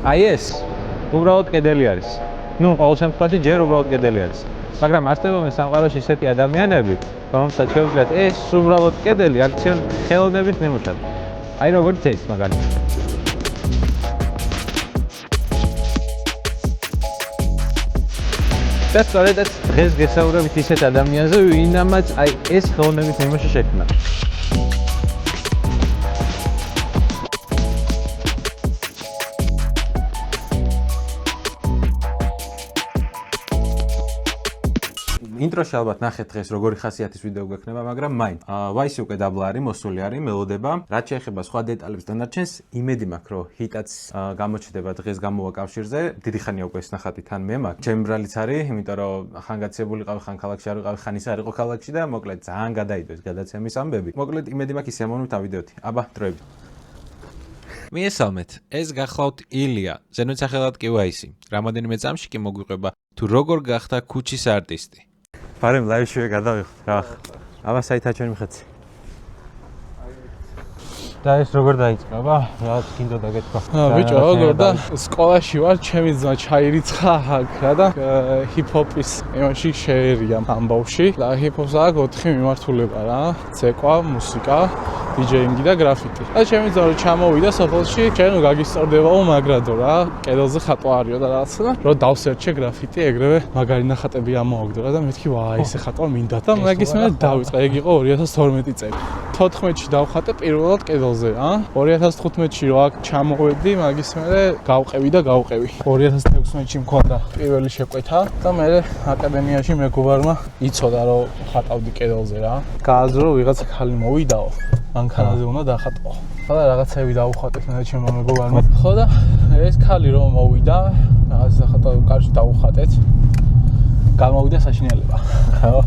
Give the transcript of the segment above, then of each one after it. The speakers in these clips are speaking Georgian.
აი ეს უბრალოდ კედელი არის. ნუ ყოველ შემთხვევაში ჯერ უბრალოდ კედელი არის. მაგრამ არსებობენ სამყაროში ისეთი ადამიანები, რომელსაც შეუძლიათ ეს უბრალოდ კედელი აქციონი ხელოვნების ნიმუშად. აი როგორც ეს მაგალითად. და სწორედაც დღეს გესაუბრებით ისეთ ადამიანზე, ვინამაც აი ეს ხელოვნების ნიმუში შექმნა. ინტროში ალბათ ნახეთ დღეს როგორი ხასიათის ვიდეო გვექნება, მაგრამ მაინც ვაისი უკვე დაბლა არის, მოსული არის, მელოდება. რაც შეეხება სხვა დეტალებს დანარჩენს, იმედი მაქვს, რომ ჰიტაც გამოჩნდება დღეს გამოვა კავშირზე. დიდი ხანია უკვე ეს ნახატი თან მე მაქვს. ჩემი ბრალიც არის, იმიტომ რომ ხან გაცილებული ყავი, ხან ქალაქში არ ვიყავი, ხან ის არ იყო ქალაქში და მოკლედ ძალიან გადაიდოს გადაცემის ამბები. მოკლედ იმედი მაქვს ისე ამოვნებთ ამ ვიდეოთი. აბა, დროებით. მიესალმეთ, ეს გახლავთ ილია, ზედმეტსახელად კი ვაისი. რამოდენიმე წამში კი მოგვიყვება თუ როგორ გახდა ქუჩის არტისტი. Parem live-ში გადავიხოთ რა. აბა საითა ჩვენი მხეცი. და ეს როგორ დაიწყება? რა გინდოდა გეთქვა. ბიჭო, როგორ და სკოლაში ვარ, ჩემი ძმა ჩაირიცხა აქ რა და ჰიპ-ჰოპის ემოში შეერია ამბავში. და ჰიპ-ჰოპს აქვს 4 მიმართულება რა. ცეკვა, მუსიკა, დიჯეინგი და გრაფიტი. და ჩემი ძმა ჩამოვიდა სოფელში, ჩვენ გაგისწორდებაო მაგრადო რა. კედელზე ხატვა არისო და რაღაცა და რომ დავსერჩე გრაფიტი, ეგრევე მაგარი ნახატები ამოვაგდო რა და მეთქი ვაი, ესე ხატვა მინდა და მაგის მერე დავიწყე. ეგ იყო 2012 წელი. 14-ში დავხატე პირველად კედელზე რა. 2015-ში რო აქ ჩამოვედი, მაგის მერე გავყევი და გავყევი. 2016-ში მქონდა პირველი შეკვეთა და მე აკადემიაში მეგობარმა იცოდა რომ ხატავდი კედელზე რა. გააზრო ვიღაცა ხალი მოვიდაო. მანქანაზე უნდა დახატო. ხო და რაღაცები დავუხატეთ მე ჩემო მეგობარმა. ხო და ეს ხალი რომ მოვიდა, რაღაც დახატო კარში დავუხატეთ. გამოვიდა საშინელება. ხო.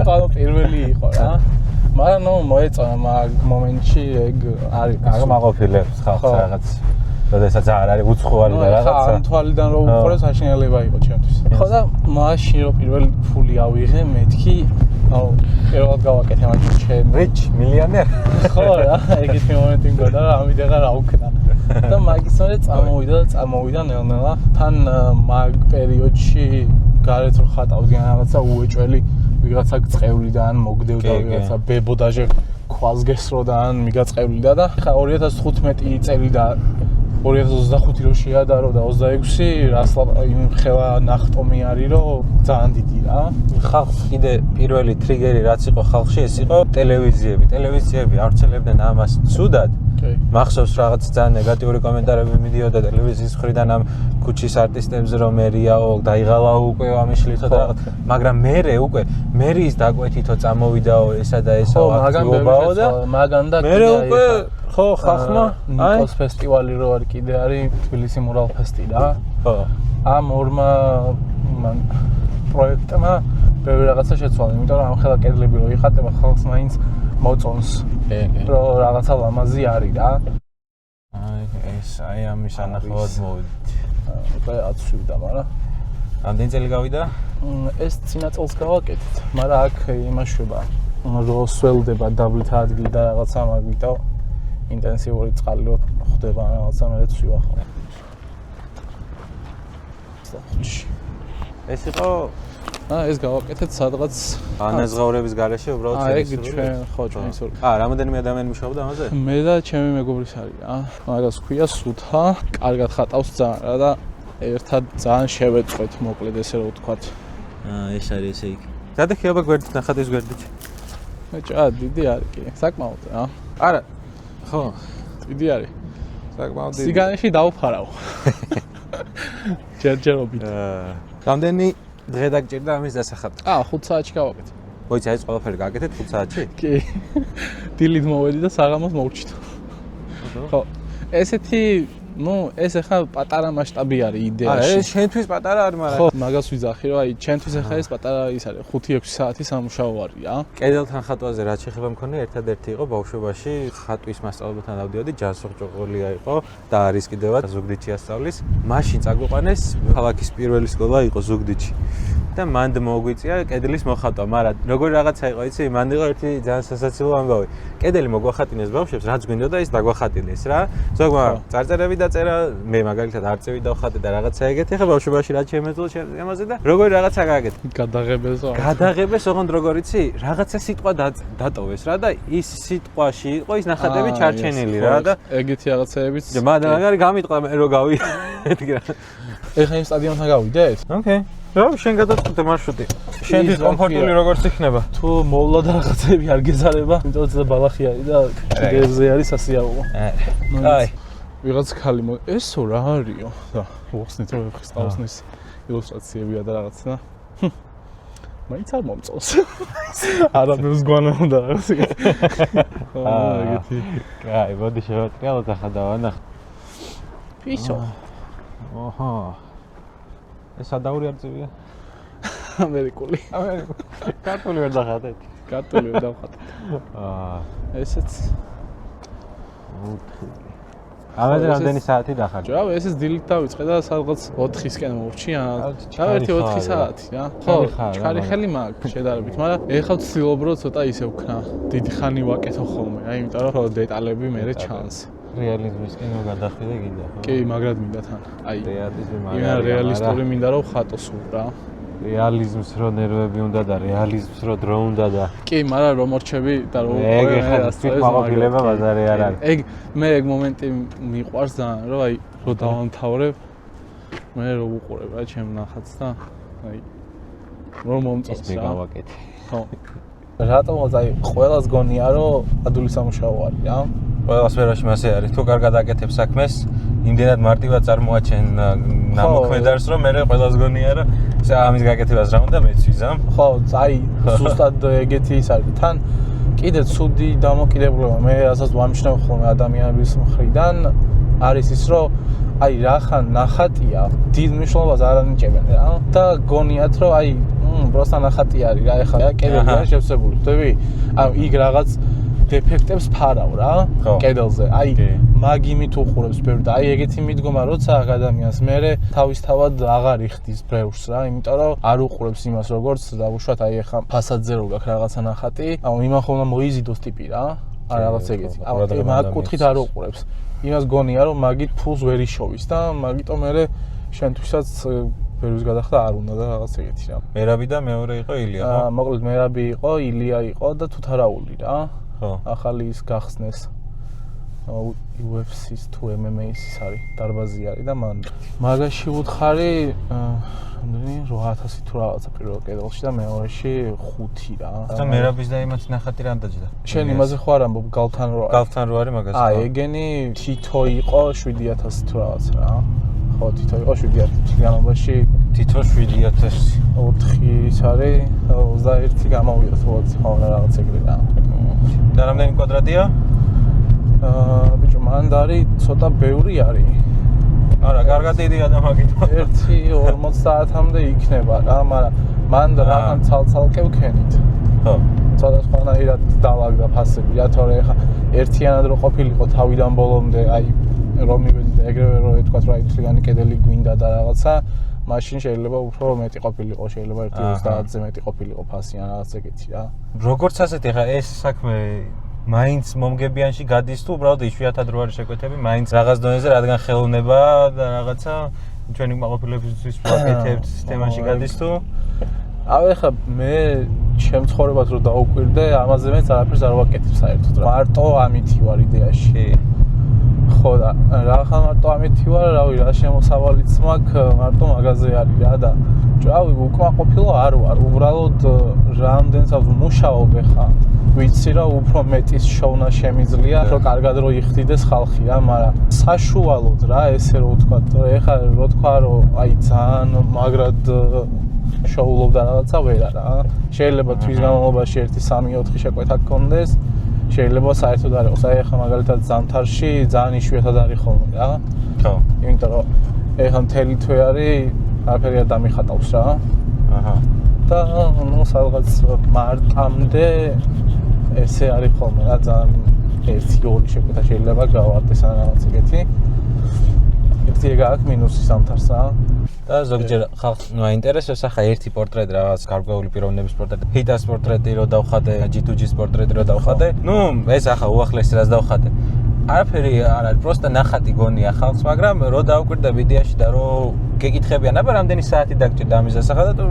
ანუ პირველი იყო რა. მაგრამ ნუ მოეწონა მაგ მომენტში ეგ არის აღმაყოფილებს ხალხს რაღაც. როდესაც არ არის უცხოელი და რაღაცა. ხო, ამ თვალიდან რომ უყურე საშინელება იყო ჩემთვის. ხო და მაშინ რომ პირველი ფული ავიღე, მეთქი აუ პირველად გავაკეთე მაგის ჩემ rich millionaire. ხო რა, ეგეთი მომენტი მგონდა რა, ამით აღარ აუქნა. და მაგის მერე წამოვიდა ნელ-ნელა. თან მაგ პერიოდში გარეთ რო ხატავდი რაღაცა უეჭველი ვიღაცა წევლიდან მოგდევდა ვიღაცა ბებოდაჟე ქვალს გესროდა ან მიგაწყევლიდა და ხა 2015 წელი და 2025 რო შეადარო და 26 რას იმ ხელა ნახტომი არის რომ ძალიან დიდი რა. ხალხს კიდე პირველი ტრიგერი რაც იყო ხალხში ეს იყო ტელევიზიები. ტელევიზიები ავრცელებდნენ ამას ცუდად. მახსოვს რაღაც ძალიან ნეგატიური კომენტარები მიდიოდა ტელევიზიის მხრიდან ამ ქუჩის არტისტებს რომ მერიაო დაიღალა უკვე ამიშლითო და რაღაც. მაგრამ მერე უკვე მერის დაკვეთითო წამოვიდაო ესა და ესა აქტიობაო და მაგან და მერე უკვე ხო ხახმა ნიკოს ფესტივალი რო არის კიდე არის თბილისი მურალ ფესტი რა. ხო. ამ ორმა პროექტმა ბევრი რაღაცა შეცვალა, იმიტომ რომ ამ ხელა კედლები რო იხატება ხალხს მაინც მოწონს. რომ რაღაცა ლამაზი არის რა. აი ამის ანახავად მოვიდით. უკვე 10-ვიდა, მაგრამ რამდენი წელი გავიდა? ეს წინა წელს გავაკეთეთ, მაგრამ აქ იმაშვება რომ სველდება დაბლით ადგილი და რაღაცა მაგვითო ინტენსიური წყალი რო ხდება რაღაცა მე ვივახო. ეს იყო ეს გავაკეთეთ სადღაც ანაზღაურების გარეშე უბრალოდ ეგ ჩვენ ხო ჩვენი სულ. რამოდენიმე ადამიანი მუშაობდა ამაზე? მე და ჩემი მეგობრის არის რა. მაგას ქვია სუთა, კარგად ხატავს ძალიან რა და ერთად ძალიან შევეწყვეთ მოკლედ ესე რომ ვთქვათ. ეს არის ესე იქ. გადახება გვერდით ნახატის გვერდით. მეჭა დიდი არის კი. საკმაოდ რა. არა. ხო, დიდი არის. საკმაოდ დიდი. სიგანეში დავფარავ. ჯერჯერობით. რამდენი დღე დაგჭირდა ამის დასახატი? 5 საათში გავაკეთე. მოიცა ეს ყველაფერი გააკეთეთ 5 საათში? კი. დილით მოვედი და საღამოს მოვჭით. ხო. ესეთი ნუ ეს ახლა პატარა მასშტაბი არის იდეაში. ეს შენთვის პატარა არის, მაგრამ ხო, მაგას ვიძახი რომ აი ჩემთვის ახლა ეს პატარა ის არის 5-6 საათი სამუშაო არის რა. კედელთან ხატვაზე რაც შეხება მქონია, ერთადერთი იყო ბავშვობაში ხატვის მასწავლებელთან დავდიოდი, ჯანსაღჭოყოლია იყო და არის კიდევაც ზუგდიდში ასწავლის. მაშინ წაგვიყვანეს ქალაქის პირველი სკოლა იყო ზუგდიდში. და მანდ მოგვიწია კედლის მოხატვა, მაგრამ როგორი რაღაცა იყო, იცი, მანდ იყო ერთი ძალიან სასაცილო ამბავი. კედელი მოგვახატინეს ბავშვებს, რაც გვინდოდა ის დაგვახატინეს რა. ზოგმა წარწერები დაწერა, მე მაგალითად არწივი დავხატე და რაღაცა ეგეთი, ხა ბავშვობაში რაც შემეძლო შემაზე და როგორი რაღაცა გააკეთე. გადაღებეს, ოღონდ როგორ იცი, რაღაცა სიტყვა დატოვეს რა და ის სიტყვაში იყო ის ნახატები ჩარჩენილი რა და ეგეთი რაღაცეებიც. მაგარი გამიტყვა მე რო გავიდი რა. ეხლა იმ სტადიონთან გავიდეთ? ოკეი. რა შენ გადაწყვეტე მარშრუტი. შენთვის კომფორტული როგორც იქნება. თუ მოვლა და რაღაცები არ გეზარება, იმიტომ რომ ბალახი არის და გერზე არის ასიაუო. აი. ვიღაც ქალი ესო რა არისო? და უხსნით რომ ხსტაოსნის ილუსტრაციებია და რაღაც და მაინც არ მომწონს. არამეს გვანონდა რაღაც ეგეთი. ეგეთი. აი, მოდი შევატრიალოთ ახლა დავანახოთ. ისო. ოჰო. ეს ადაური არწივია? ამერიკული. ქართული ვერ დახატეთ. ქართული ვერ დავხატეთ. ესეც. ამაზე რამდენი საათი დახარჯა? ჯო, ესეც დილით დავიწყე და სადღაც 4-ისკენ მოვჭი ან ერთი 4 საათი რა. ხო, ჩქარი ხელი მაქვს შედარებით, მაგრამ ეხლა ვცდილობ რომ ცოტა ისე ვქნა. დიდი ხანი ვაკეთო ხოლმე, აი იმიტომ რომ დეტალები მერე ჩანს. რეალიზმისკენ რო გადახვიდე გინდა ხო? კი, მაგრამ მინდა თან. აი რეალიზმი მაგრამ რეალისტური მინდა რომ ხატო სულ რა. რეალიზმს რო ნერვები უნდა და რეალიზმს რო დრო უნდა და კი, მაგრამ რომ მორჩები და რომ მაღობილება ბაზარი არ არის. მე ეგ მომენტი მიყვარს ძალიან, რომ აი რო დავამთავრებ, მე რო ვუყურებ რა ჩემ ნახატს და აი რომ მომწონს რა. მეგავაკეთე. ხო. რატომაც აი ყველას გონია რომ ადული სამუშაო არის რა. ყველა სფეროში მასე არის. თუ კარგად აკეთებ საქმეს, იმდენად მარტივად წარმოაჩენ ნამოქმედარს, რომ მე ყველას გონია რომ ამის გაკეთებას რა უნდა მეც ვიზამ. ხო, აი ზუსტად ეგეთი ის არის. თან კიდე ცუდი დამოკიდებულება მე რასაც ვამჩნევ ხოლმე ადამიანების მხრიდან არის ის რომ აი რახან ნახატია, დიდ მნიშვნელობას არ ანიჭებენ რა და გონიათ რომ აი პროსტა ნახატი არის რა ეხლა კედელი არის შევსებული, ხვდები? აი იქ რაღაც დეფექტებს ფარავ რა კედელზე. აი მაგ იმით უყურებს ბევრი და აი ეგეთი მიდგომა როცა აქ ადამიანს მე თავისთავად აღარ იხდის ბევრს რა, იმიტომ რომ არ უყურებს იმას როგორც დავუშვათ აი ეხლა ფასადზე რო გაქვს რაღაცა ნახატი, აუ იმან ხომ უნდა მოიზიდოს ტიპი რა. არ რაღაც ეგეთი. აუ მაგ კუთხით არ უყურებს. იმას გონია რომ მაგით ფულს ვერ იშოვის და მაგიტომ მე შენთვისაც ბევრის გადახდა არ უნდა და რაღაც ეგეთი რა. მერაბი და მეორე იყო ილია ხო? მოკლედ მერაბი იყო, ილია იყო და თუთარაული რა. ხო. ახალი ის გახსნეს. UFC-ს თუ MMA-ს ის არის, დარბაზი არის და მან მაგაში უთხარი რამდენი 8000 თუ რაღაცა პირველ კედელში და მეორეში 5 რა. და მერაბის და იმათ ნახატი რამ დაჯდა? შენ იმაზე ხო არ ამბობ გალთან რო არის? გალთან რო არის მაგაზე. ეგენი თითო იყო 7000 თუ რაღაცა რა. ხო, თითო იყო 7000 განმავლობაში თითო 7000. 4 ის არის 21 გამოვიდა თუ ხო რაღაც ეგრე რა. და რამდენი კვადრატია? ბიჭო, მან არის ცოტა ბევრი არის. არა, კარგად იდეა და მაგით. 1.50-მდე იქნება რა, მაგრამ მან რახან ცალ-ცალკე ვქენით. ხო. სხვადასხვანაირად დავაგდა ფასები, რა თორე ხა ერთიანად რო ყოფილიყო თავიდან ბოლომდე, აი რომ მივედი და ეგრევე რო ეთქვათ რა ითლიანი კედელი გვინდა და რაღაცა, მაშინ შეიძლება უფრო მეტი ყოფილიყო, შეიძლება 1.30-ზე მეტი ყოფილიყო ფასი ან რაღაც ეგეთი რა. როგორც ასეთი ხა ეს საქმე მაინც მომგებიანში გადის თუ უბრალოდ იშვიათად რო არის შეკვეთები, მაინც რაღაც დონეზე რადგან ხელოვნება და რაღაცა ჩვენი კმაყოფილებისთვის ვაკეთებთ სისტემაში გადის თუ ავე ხა მე ჩემ ცხოვრებას რო დაუკვირდე, ამაზე მეც არაფერს არ ვაკეთებ საერთოდ რა. მარტო ამითი ვარ იდეაში. ხო და რახან მარტო ამითი ვარ, რავი, რა შემოსავალიც მაქვს, მარტო მაგაზე არის რა და რავი, უკმაყოფილო არ ვარ, უბრალოდ რამდენსაც ვმუშაობ ხა ვიცი რა უფრო მეტის შოვნა შემიძლია, რომ კარგად რო იხდიდეს ხალხი რა, მაგრამ საშუალოდ რა ესე რო ვთქვა, ეხლა რო თქვა რომ აი ძალიან მაგრად შოულობ და რაღაცა ვერა რა. შეიძლება თვის განმავლობაში 1-3-4 შეკვეთა გქონდეს, შეიძლება საერთოდ არ იყოს. აი ეხლა მაგალითად ზამთარში ძალიან იშვიათად არის ხოლმე რა. ხო. იმიტომ რომ ეხლა მთელი თვე არის, არაფერი არ დამიხატავს რა. აჰა. და ნუ სადღაც მარტამდე ესე არის ხოლმე რა, ძალიან 1-2 შეკვეთა შეიძლება გავარდეს ან რაღაც ეგეთი. ერთი ეგ აქვს მინუსი სამთარსა. და ზოგჯერ ხალხს აინტერესებს ახლა ერთი პორტრეტი რაღაც გარკვეული პიროვნების პორტრეტი, ჰიტას პორტრეტი რო დავხატე, G2G-ის პორტრეტი რო დავხატე. ნუ ეს ახლა უახლესი რაც დავხატე. არაფერი არ არის, პროსტა ნახატი გონია ხალხს, მაგრამ რო დავკვირდა ვიდეოში და რო გეკითხებიან, აბა რამდენი საათი დაგჭირდა ამის დასახად და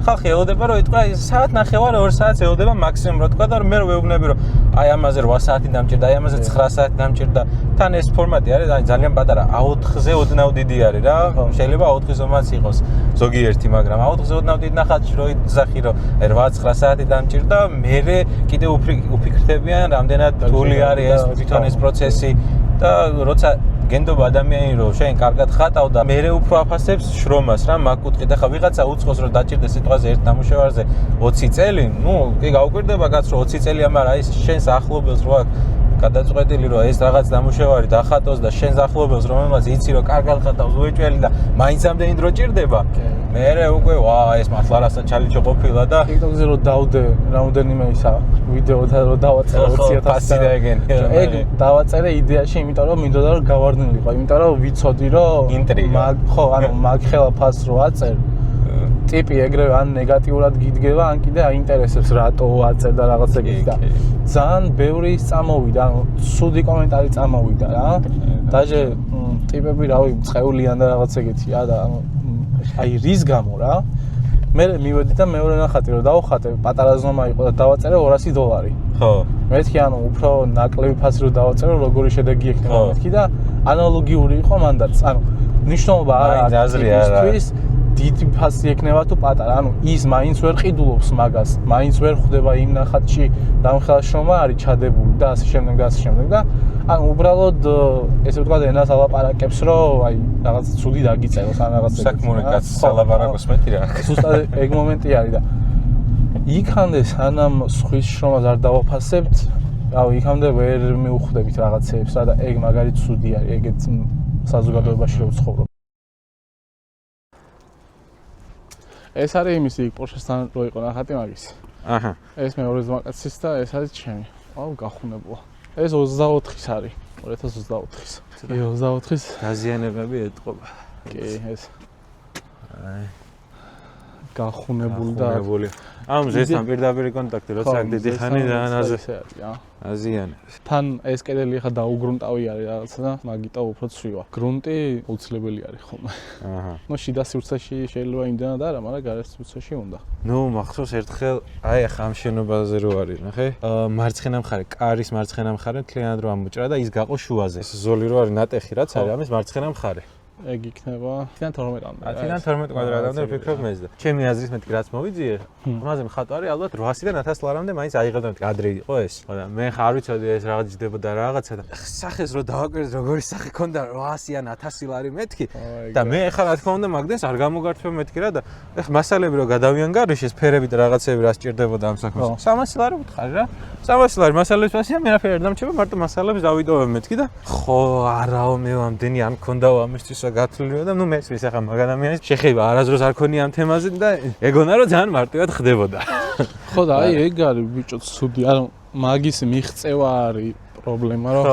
ხალხი ელოდება რომ იტყვა საათ ნახევარ 2 საათს ელოდება მაქსიმუმ რო თქვა და მე რო ვეუბნები რომ აი ამაზე 8 საათი დამჭირდა, აი ამაზე 9 საათი დამჭირდა. თან ეს ფორმატი არის, აი ძალიან პატარა, A4-ზე ოდნავ დიდი არის რა. შეიძლება A4-ის ომაც იყოს ზოგიერთი, მაგრამ A4-ზე ოდნავ დიდი ნახატში რო იძახი რომ 8-9 საათი დამჭირდა, მე კიდე უფიქრდებიან რამდენად რთული არის ეს თვითონ ეს პროცესი და როცა გენდობა ადამიანი რომ შენ კარგად ხატავ და მე უფრო აფასებს შრომას რა მაგ კუთხით. ახლა ვიღაცა უცხოს რომ დაჭირდეს სიტყვაზე ერთ ნამუშევარზე 20 წელი, ნუ კი გაუკვირდება კაც რომ 20 წელია, მაგრამ აი შენს ახლობელს რო აქვს გადაწყვეტილი რომ ეს რაღაც ნამუშევარი დახატოს და შენს ახლობელს რომელმაც იცი რომ კარგად ხატავს უეჭველი და მაინც ამდენი დრო ჭირდება. მე უკვე ეს მართლა რასაჩალიჩო ყოფილა და TikTok-ზე რომ დავდე რამდენიმე ისა ვიდეო და რომ დავაწერე 20,000 და ეგენ. ეგ დავაწერე იდეაში, იმიტომ რომ მინდოდა რომ გავარდნილიყო, იმიტომ რომ ვიცოდი რომ ხო, ანუ მაგ ხელა ფასს რო აწერ ტიპი ეგრევე ან ნეგატიურად გიდგება, ან კიდე აინტერესებს რატო აწერ და რაღაც ეგეთი და ძალიან ბევრი წამოვიდა, ანუ ცუდი კომენტარი წამოვიდა რა. დაჟე ტიპები რავი მწყევლიან და რაღაც ეგეთია და ანუ აი რის გამო რა. მე მივედი და მეორე ნახატი რომ დავხატე, პატარა ზომა იყო და დავაწერე $200. ხო. მეთქი ანუ უფრო ნაკლები ფასი რომ დავაწერო, როგორი შედეგი ექნება მეთქი და ანალოგიური იყო მანდაც. ანუ ნიშნულობა არ არის დიდი ფასი ექნება თუ პატარა, ანუ ის მაინც ვერ ყიდულობს მაგას, მაინც ვერ ხვდება იმ ნახატში დამხელა შრომა არის ჩადებული და ასე შემდეგ და ასე შემდეგ და ანუ უბრალოდ ესე ვთქვათ ენას ალაპარაკებს რომ აი რაღაც ცუდი დაგიწეროს ან რაღაც საქმური კაცს ალაპარაკოს მეტი რა. ზუსტად ეგ მომენტი არის და იქამდე სანამ სხვის შრომას არ დავაფასებთ, რავი, იქამდე ვერ მივხვდებით რაღაცეებს რა და ეგ მაგარი ცუდი არის, ეგეც საზოგადოებაში რო ვცხოვრობ. ეს არის იმისი პროცესთან რო იყო ნახატი მაგის. აჰა. ეს მეორე ზმაკაცის და ეს არის ჩემი. აუ გახუნებულა. ეს 24-ის არის, 2024-ის. კი, 24-ის დაზიანებები ეტყობა. კი, ეს. აი. გახუნებული და ამ ზესთან პირდაპირ კონტაქტი როცა დიდი ხანი და აზიანებს. თან ეს კედელი ხა დაუგრუნტავი არის რაღაცა და მაგიტო უფრო ცვივა. გრუნტი უცლებელი არის ხოლმე. აჰა. ნუ შიდა სივრცეში შეიძლება იმდანად არა, მაგრამ გარე სივრცეში უნდა. ნუ მახსოვს ერთხელ აი ახლა ამ შენობაზე რო არის, ნახე? მარცხენა მხარე, კარის მარცხენა მხარე მთლიანად რო ამოჭრა და ის გაყო შუაზე. ეს ზოლი რო არის ნატეხი რაც არის, ამის მარცხენა მხარე. ეგ იქნება 12-მდე. 12 კვადრატამდე ვფიქრობ მეც და. ჩემი აზრით მეთქი რაც მოვიძიე, ამაზე მხატვარი ალბათ 800-დან 1000 ლარამდე მაინც აიღებდა მეთქი ადრე იყო ეს. მაგრამ მე ხარ ვიცოდი ეს რაღაც ჯდებოდა რაღაცა და სახეს რო დავაკვირდე როგორი სახე ქონდა 800 ან 1000 ლარი მეთქი და მე ხარ რა თქმა უნდა მაგდენს არ გამოგართვებ მეთქი რა და ეხ მასალები რო გადავიან გარშეს ფერები და რაღაცები რა სჭირდებოდა ამ საქმეს. 300 ლარი ვუთხარი რა. 300 ლარი მასალების ფასია, მე რაფერი არ დამრჩება, მარტო მასალებს დავიდოვებ მეთქი და ხო არაო მე ამდენი არ მქონდაო ამისთვის გათვლილი და ნუ მესმის ახლა მაგ ადამიანის შეხება არასდროს არ ქონია ამ თემაზე და ეგონა რომ ძალიან მარტივად ხდებოდა. ხო და აი ეგ არის ბიჭო ცუდი, ანუ მაგის მიღწევა არის პრობლემა რომ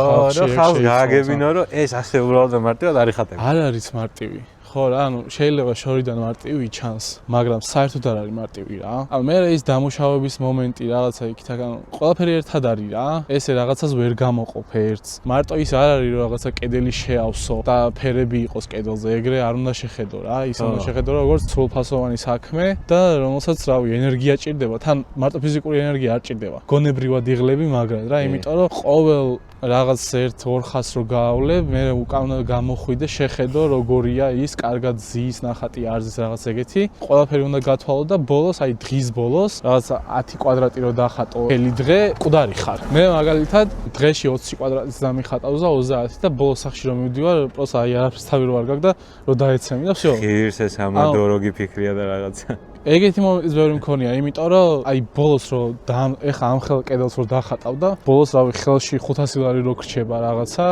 ხალხს გააგებინო რომ ეს ასე უბრალოდ მარტივად არ იხატება. არ არის მარტივი. ხო რა, ანუ შეიძლება შორიდან მარტივი ჩანს, მაგრამ საერთოდ არ არის მარტივი რა. ანუ მე ის დამუშავების მომენტი რაღაცა იქითაგან ყველაფერი ერთად არის რა. ესე რაღაცას ვერ გამოყოფ ერთს. მარტო ის არ არის რომ რაღაცა კედელი შეავსო და ფერები იყოს კედელზე, ეგრე არ უნდა შეხედო რა. ის უნდა შეხედო როგორც სრულფასოვანი საქმე და რომელსაც რავი ენერგია ჭირდება. თან მარტო ფიზიკური ენერგია არ ჭირდება. გონებრივად იღლები მაგრად რა, იმიტომ რომ ყოველ რაღაც 1-2 რო გაავლებ, მე უკან გამოხვიდე, შეხედო როგორია ის, კარგად ზის, ნახატი არ ზის რაღაც ეგეთი. ყველაფერი უნდა გათვალო და ბოლოს, აი დღის ბოლოს, რაღაც 10 კვადრატი რო დახატო, მთელი დღე მკვდარი ხარ. მე მაგალითად დღეში 20 კვადრატის დამიხატავს და 30 და ბოლოს სახში რომ მივდივარ, პროსა აი არაფერს თავი რო არ გაქვს და რო დაეცემი და всё. ღირს ეს ამადო რო გიფიქრია და რაღაცა. ეგეთი მომენტიც ბევრი მქონია, იმიტომ რომ აი ბოლოს რომ ეხა ამ ხელ კედელს რომ დახატავ და ბოლოს რავი ხელში 500 ლარი რო გრჩება რაღაცა,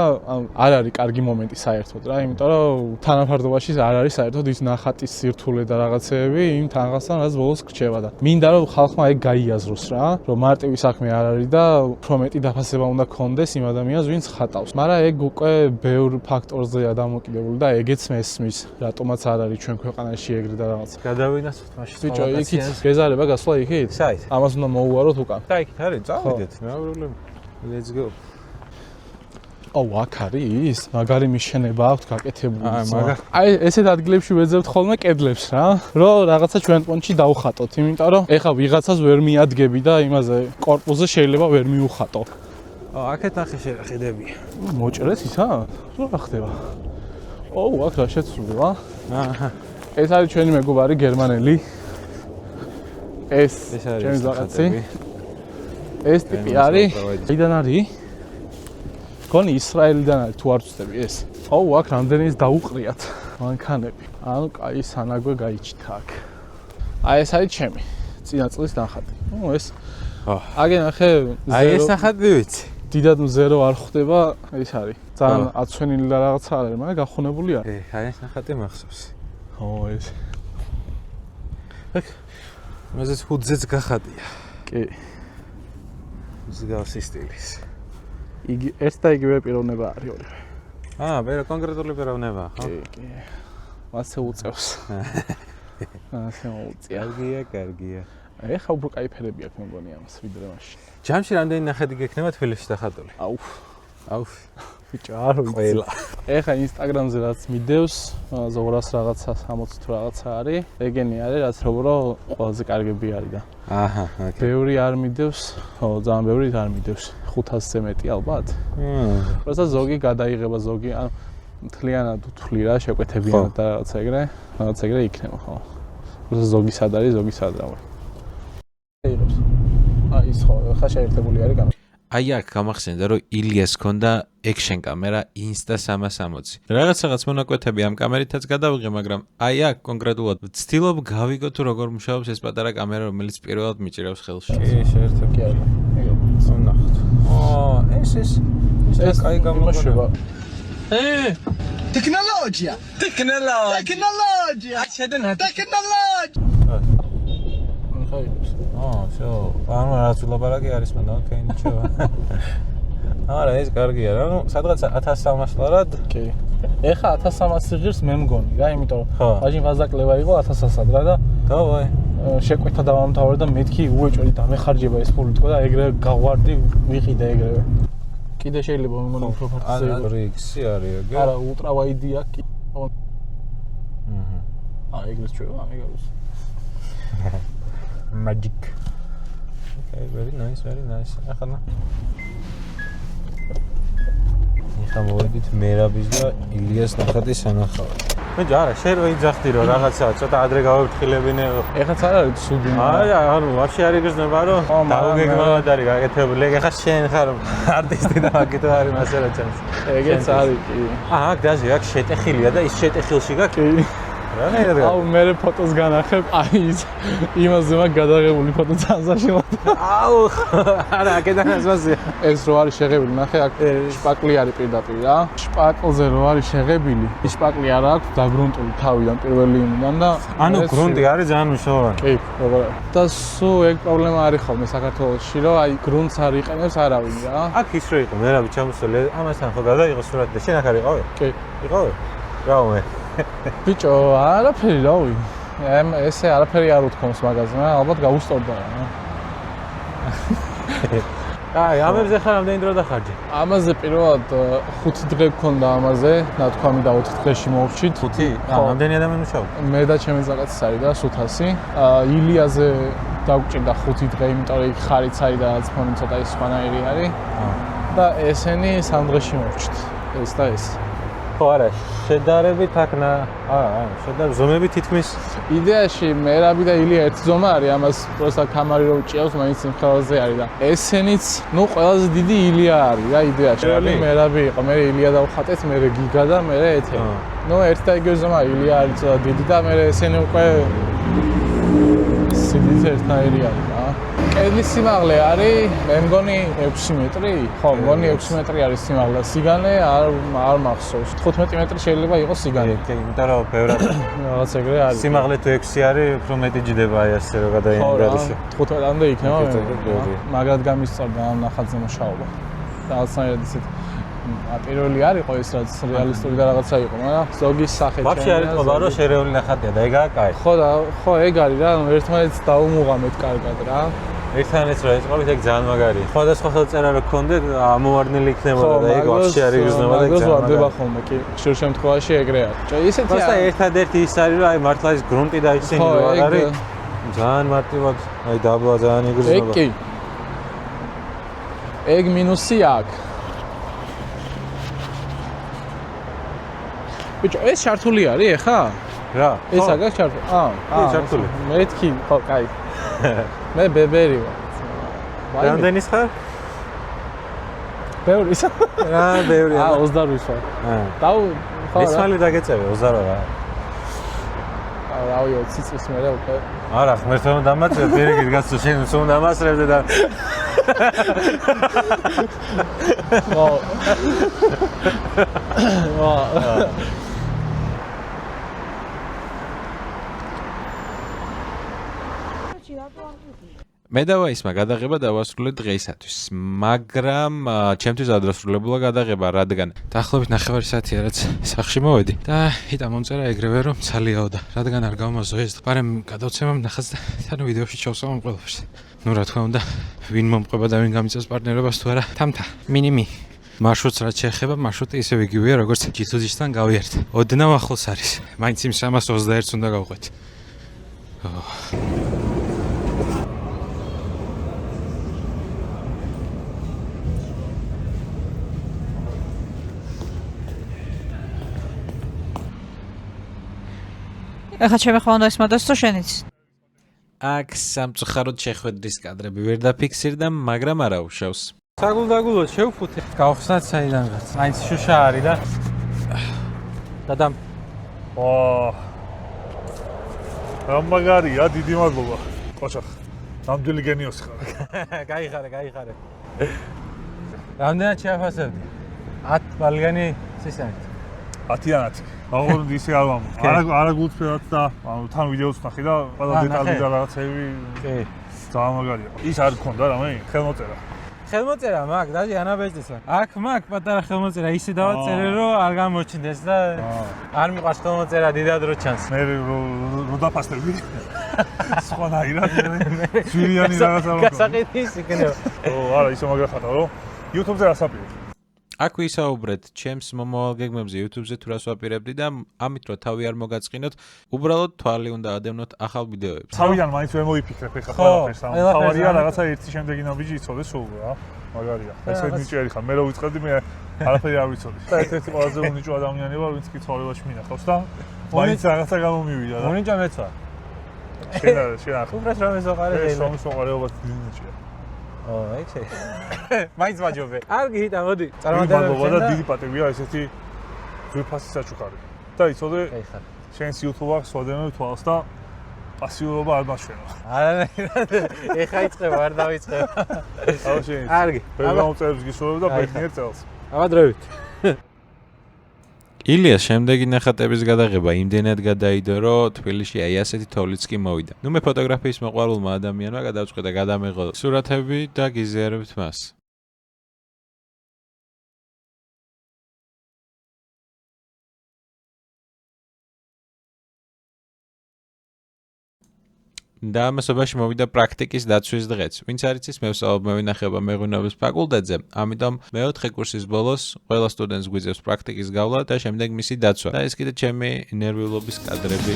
არ არის კარგი მომენტი საერთოდ რა, იმიტომ რომ თანაფარდობაში არ არის საერთოდ ის ნახატის სირთულე და რაღაცეები იმ თანხასთან რაც ბოლოს გრჩება და მინდა რომ ხალხმა ეგ გაიაზროს რა, რომ მარტივი საქმე არ არის და უფრო მეტი დაფასება უნდა გქონდეს იმ ადამიანს ვინც ხატავს. მაგრამ ეგ უკვე ბევრ ფაქტორზეა დამოკიდებული და ეგეც მესმის, რატომაც არ არის ჩვენ ქვეყანაში ეგრე და რაღაც. გადავინასოთ მაშინ. ბიჭო, იქით გეზარება გასვლა იქით? საით? ამას უნდა მოუვაროთ უკან. და იქით არის, წავიდეთ, რა პრობლემა. Let's go. აქ არის მაგარი მიშენება აქვთ გაკეთებული. აი ესეთ ადგილებში ვეძებთ ხოლმე კედლებს რა, რომ რაღაცა ჩვენ პონჩი დავხატოთ, იმიტომ რომ ეხა ვიღაცას ვერ მიადგები და იმაზე კორპუსზე შეიძლება ვერ მიუხატო. აქეთ ნახე შეხედები. მოჭრეს ისა? რა ხდება? აქ რა შეცვლილა? ეს არის ჩვენი მეგობარი გერმანელი. ეს ჩემი ზაღაცი. ეს ტიპი არის? აიდან არის? გონი ისრაელიდან არის თუ არ ვწდები ეს. აქ რამდენიც დაუყრიათ მანქანები. ანუ კაი სანაგვე გაიჩითა აქ. აი ეს არის ჩემი წინა წლის ნახატი. ეს აგენ ახე ეს ნახატი ვიცი. დიდად მზერო არ ხვდება, ის არის. ძალიან აცვენილი და რაღაცა არის, მაგრამ გახონებული არის. აი ეს ნახატი მახსოვს. ეს. მეზეც ხუთზეც გახატია. კი. მსგავსი სტილის. იგი ერთ და იგივე პიროვნება არის ორივე. ვერა კონკრეტული პიროვნება, ხო? კი. მასე უწევს. ასე მოუწია. კარგია. ეხა უფრო კაი ფერები აქვს მეგონი ამას ვიდრე მაშინ. ჯამში რამდენი ნახატი გექნება თბილისში დახატული? აუ. ბიჭო, არ ვიცი. ეხა ინსტაგრამზე რაც მიდევს, ზოგადად რაღაცა 60 თუ რაღაცა არის. ეგენი არის, რაც როგორ ყველაზე კარგები არის და. ოკეი. ბევრი არ მიდევს, ძალიან ბევრი არ მიდევს. 500-ზე მეტი ალბათ. პროცესს ზოგი გადაიღება, ზოგი ან მთლიანად უთვლი რა, შეკვეთებიანად და რაღაც ეგრე იქნება, ხო. პროცესს ზოგი სად არის, ზოგი სად რა. ის ხო, ხა შეერთებული არის გამო. აი აქ გამახსენდა რომ ილიას ჰქონდა action კამერა Insta 360. რაღაცაც მონაკვეთები ამ კამერითაც გადავიღე, მაგრამ აი აქ კონკრეტულად ვცდილობ გავიგო თუ როგორ მუშაობს ეს პატარა კამერა, რომელიც პირველად მიჭირავს ხელში. კი, შეერთებული არის. ნახოთ. ეს კაი გამოშვება. ტექნოლოგია. ანუ რაც ვლაპარაკი არის მანდა, ოკეი, ნიჩო. არა, ეს კარგია რა. ნუ სადღაც 1300 ლარად. კი. ეხა 1300 ღირს მე მგონი რა, იმიტომ რომ მაშინ ვაზაკლება იყო 1300-ად რა და დავაი. შეკვეთა დავამთავრე და მეთქი უეჭველი დამეხარჯება ეს ფული თქო და ეგრე გაღვარდი ვიყიდე ეგრევე. კიდე შეიძლება მე მგონი უფრო ფართოზე იყო. რიქსი არის ეგ. არა, ულტრა ვაიდი აქვს. ეგრე შეიძლება, ამიგავს. Magic. Okay, very nice. ახლა. ეხლა მოვედით მერაბის და ილიას ნახატის სანახავად. ბიჭო, არა, შენ რო იძახდი რომ რაღაცაა, ცოტა ადრე გავეფრთხილებინე. ეხაც არ არის ცუდი. ანუ ვაფშე არ იგრძნობა რომ დაუგეგმავად არის გაკეთებული. ეხლა შენ ხარ არტისტი და მაგითო არის მასალა ჩანს. ეგეც არის კი. აქ დაზი, აქ შეტეხილია და ის შეტეხილში გაქვს. აუ მე ფოტოს განახებ, აი ის იმაზე მაგ გადაღებული ფოტო ცანზაშილად. აუ არა, აქედანაც მასია. ეს რო არის შეღებილი, ნახე აქ შპაკლი არის პირდაპირ რა. შპაკლზე რო არის შეღებილი, ის შპაკლი არ აქვს დაგრუნტული თავიდან პირველი იმიდან და ანუ გრუნტი არის ძალიან მნიშვნელოვანი. კი, როგორ არის. და სულ ეგ პრობლემა არის ხოლმე საქართველოში, რომ აი გრუნტს არ იყენებს არავინ რა. აქ ის რო იყო, მერაბი ჩამოსული, ამასთან ხო გადაიღო სურათი და შენ აქ არ იყავი? კი. იყავი? რა მე? ბიჭო, არაფერი რავი. ესე არაფერი არ უთქვამს მაგაზე, ალბათ გაუსწორდა რა. აი, ამებზე ხარ რამდენი დრო დახარჯე? ამაზე პირველად 5 დღე გქონდა ამაზე, ნათქვამი და 4 დღეში მოვჭით. 5? რამდენი ადამიანი მუშაობდა? მე და ჩემი ზაღაცი არის და 500. ილიაზე დავჭირდა 5 დღე, იმიტომ რომ იქ ხარიც არის და ფონი ცოტა ის სხვანაირი არის. და ესენი 3 დღეში მოვჭით. ეს და ეს. ხო არა, შედარებით აქ შედარებით ზომები თითქმის იდეაში მერაბი და ილია ერთი ზომა არის, ამას პროსტა კამარი რო უჭიავს, მაინც იმხელაზე არის და ესენიც, ნუ ყველაზე დიდი ილია არის რა იდეაში. მერაბი იყო, მე ილია დავხატეთ, მე გიგა და მე ეთერი. ნუ ერთი და იგივე ზომა ილია არის ცოტა დიდი და მე ესენი უკვე სიდიდით ერთნაირი არის რა. კედლის სიმაღლე არის, მე მგონი 6 მეტრი. ხო, მგონი 6 მეტრი არის სიმაღლე. სიგანე არ მახსოვს. 15 მეტრი შეიძლება იყოს სიგანე. კი, იმიტომ რომ ბევრად რაღაც ეგრე არის. სიმაღლე თუ 6 არის, უფრო მეტი ჯდება აი ასე რომ გადაინდარიშო. 15-მდე იქნება. მაგრად გამისწორდა ამ ნახატზე მუშაობა. რაღაცნაირად ისეთ პირველი არისო ეს რაც რეალისტური და რაღაცა იყო, მაგრამ ზოგის სახით. ვაფშე არის თქმა რომ შერეული ნახატია და ეგაა კაი. ხო, ეგ არის რა, ერთმანეთს დაუმუღამეთ კარგად რა. ერთმანეთს რა ეწყობით ეგ ძალიან მაგარია. სხვადასხვა ხელწერა რო გქონდეთ, ამოვარდნილი იქნებოდა და ეგ ვაფშე არ იგრძნობა და ეგ ვარდება ხოლმე კი. ხშირ შემთხვევაში ეგრე არის. ისეთი და ერთადერთი ის არის რომ აი მართლა ის გრუნტი და ისინი რო არის. ძალიან მარტივად, აი დაბლა ძალიან იგრძნობა. ეგ კი. ეგ მინუსი აქვს. ბიჭო, ეს ჩართული არის ეხა? რა? ეს აგაკ ჩართული? კი, ჩართული. მეთქი, ხო, კაი. მე ბებერი ვარ. რამდენის ხარ? ბევრის. რა, ბევრი. 28 ვარ. დაუ, ხო. ეს ხალი დაგეწევე 28 რა. რავი, 20 წლის მერე უკვე. არა, ღმერთმა დამაწვე, პირიქით გასწო შენ უნდა დამასრებდე და ხო. მე და ვაისმა გადაღება დავასრულეთ დღეისათვის, მაგრამ ჩემთვის ადროსრულებულა გადაღება, რადგან დაახლოებით 9 საათია რაც სახლში მოვედი და იტა მომწერა ეგრევე რომ ცალიაო და რადგან არ გავმაზო ეს პარემ გადავცემამ ნახაც და თან ვიდეოში ჩავსვამ ყველაფერს. ნუ რა თქმა უნდა, ვინ მომყვება და ვინ გამიწევს პარტნიორობას თუ არა, თამთა, მინიმი. მარშრუტს რაც შეეხება, მარშრუტი ისევ იგივეა, როგორც ჯითუძისთან გავიართ. ოდნავ ახლოს არის. მაინც იმ 321-ს უნდა გავყვეთ. ეხლა ჩემი ხმა უნდა ისმოდეს თუ შენიც? აქ სამწუხაროდ შეხვედრის კადრები ვერ დაფიქსირდა, მაგრამ არა უშავს. საგულდაგულოდ შევფუთე. გავხსნათ საიდანღაც. მაინც შუშა არის და დადამ. რა მაგარია, დიდი მადლობა. ყოჩახ. ნამდვილი გენიოსი ხარ. გაიხარე. რამდენად შეაფასებდი? 10 ბალიანი სისტემით. 10-იანათი. აღორძი ისე არ ვამ. არა გულწრფელად და ანუ თან ვიდეოს ნახე და ყველა დეტალი და რაღაცები. კი. ძალიან მაგარია. ის არ გქონდა რამე? ხელმოწერა. ხელმოწერა მაგ, დაჟე ანაბეჭდეს აქ. აქ მაგ პატარა ხელმოწერა ისე დავაწერე რომ არ გამოჩნდეს და არ მიყვარს ხელმოწერა დიდად რო ჩანს. მე რო დაფასდები. სხვანაირად ძვირიანი რაღაცა რო. გასაყიდის იქნება. არა, ისე მაგარ ხარ რომ YouTube-ზე რასაპირებ. აქ ვისაუბრეთ ჩემს მომავალ გეგმებზე YouTube-ზე თუ რას ვაპირებდი და ამით რომ თავი არ მოგაწყინოთ, უბრალოდ თვალი უნდა ადევნოთ ახალ ვიდეოებს. თავიდან მაინც ვერ მოიფიქრებ ხა ყველაფერს. თავარია რაღაცა ერთი შემდეგი ნაბიჯი იცოდეს სულ რა. მაგარია. ესე ნიჭიერი ხარ. მე რო ვიწყებდი მე არაფერი არ ვიცოდი. და ერთ-ერთი ყველაზე უნიჭო ადამიანი ვარ, ვინც კი ცხოვრებაში მინახავს და მაინც რაღაცა გამომივიდა და. უნიჭო მეც ვარ. შენ ახლა უბრალოდ რამეს ვაყარე ეს რომის მოყარეობა ძინიჭია. ეჩე. მაინც მაჯობე. კარგი, იტა მოდი. მადლობა და დიდი პატივია ესეთი ძვირფასი საჩუქარი. და იცოდე, შენს YouTube-ს ვადევნებ თვალს და პასიურობა არ მაჩვენო. არა, ეხა იწყება, არ დავიწყებ. აუ შენ. კარგი. ბევრ გამოწერებს გისურვებ და ბედნიერ წელს. აბა დროებით. ილიას შემდეგი ნახატების გადაღება იმდენად გადაიდო, რომ თბილისში აი ასეთი თოვლიც კი მოვიდა. ნუ მე ფოტოგრაფიის მოყვარულმა ადამიანმა გადავწყვიტა და გადამეღო სურათები და გიზიარებთ მას. და ამასობაში მოვიდა პრაქტიკის დაცვის დღეც. ვინც არ იცის, მე ვსწავლობ მევინახეობა მეღვინეობის ფაკულტეტზე, ამიტომ მეოთხე კურსის ბოლოს ყველა სტუდენტს გვიძევს პრაქტიკის გავლა და შემდეგ მისი დაცვა. და ეს კიდე ჩემი ნერვიულობის კადრები.